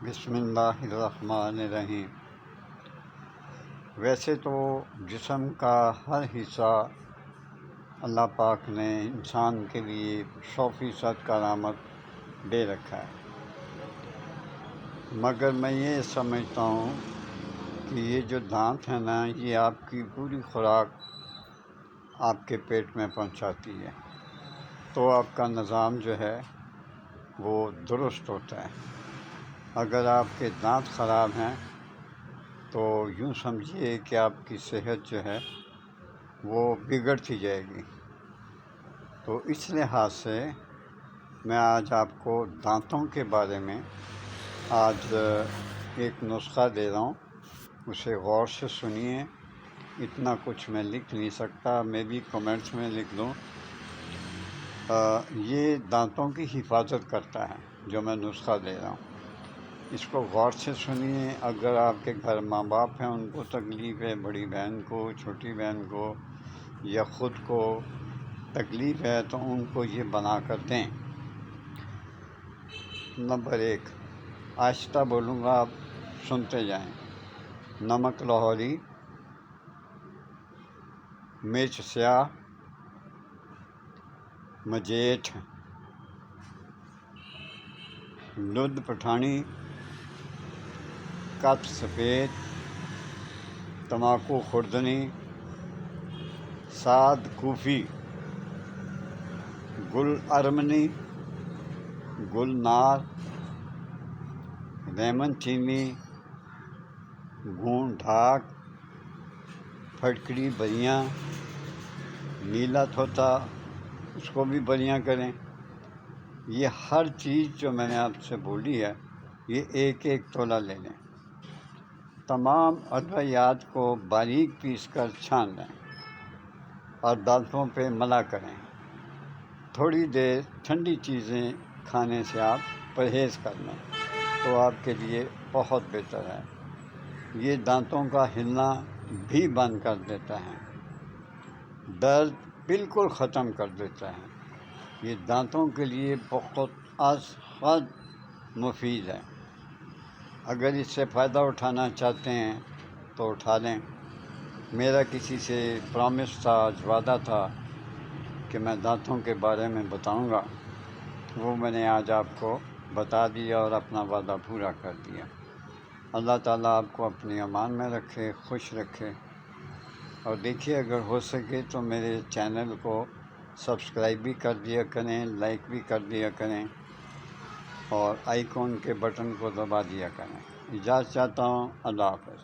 بسم اللہ الرحمن الرحیم۔ ویسے تو جسم کا ہر حصہ اللہ پاک نے انسان کے لیے 100% کرامت دے رکھا ہے، مگر میں یہ سمجھتا ہوں کہ یہ جو دانت ہے نا، یہ آپ کی پوری خوراک آپ کے پیٹ میں پہنچاتی ہے، تو آپ کا نظام جو ہے وہ درست ہوتا ہے۔ اگر آپ کے دانت خراب ہیں تو یوں سمجھیے کہ آپ کی صحت جو ہے وہ بگڑتی جائے گی۔ تو اس لحاظ سے میں آج آپ کو دانتوں کے بارے میں آج ایک نسخہ دے رہا ہوں، اسے غور سے سنیے۔ اتنا کچھ میں لکھ نہیں سکتا، میں بھی کمنٹس میں لکھ دوں۔ یہ دانتوں کی حفاظت کرتا ہے جو میں نسخہ دے رہا ہوں، اس کو غور سے سنیے۔ اگر آپ کے گھر ماں باپ ہیں، ان کو تکلیف ہے، بڑی بہن کو، چھوٹی بہن کو یا خود کو تکلیف ہے تو ان کو یہ بنا کر دیں۔ نمبر 1، آہستہ بولوں گا، آپ سنتے جائیں۔ نمک لاہوری، مرچ سیاہ، مجیٹھ، لد پٹھانی، کت سفید، تمباکو خوردنی، سعد کوفی، گل ارمنی، گل نار، لیمن چینی، گون ڈھاک، پھٹکڑی بریاں، نیلا طوطا، اس کو بھی بریاں کریں۔ یہ ہر چیز جو میں نے آپ سے بولی ہے، یہ ایک ایک تولہ لے لیں۔ تمام ادویات کو باریک پیس کر چھان لیں اور دانتوں پہ ملا کریں۔ تھوڑی دیر ٹھنڈی چیزیں کھانے سے آپ پرہیز کر لیں تو آپ کے لیے بہت بہتر ہے۔ یہ دانتوں کا ہلنا بھی بند کر دیتا ہے، درد بالکل ختم کر دیتا ہے۔ یہ دانتوں کے لیے بہت از حد مفید ہے۔ اگر اس سے فائدہ اٹھانا چاہتے ہیں تو اٹھا لیں۔ میرا کسی سے پرامس تھا، وعدہ تھا کہ میں دانتوں کے بارے میں بتاؤں گا، وہ میں نے آج آپ کو بتا دیا اور اپنا وعدہ پورا کر دیا۔ اللہ تعالیٰ آپ کو اپنی امان میں رکھے، خوش رکھے۔ اور دیکھیے، اگر ہو سکے تو میرے چینل کو سبسکرائب بھی کر دیا کریں، لائک بھی کر دیا کریں اور آئیکن کے بٹن کو دبا دیا کریں۔ اجازت چاہتا ہوں، اللہ حافظ۔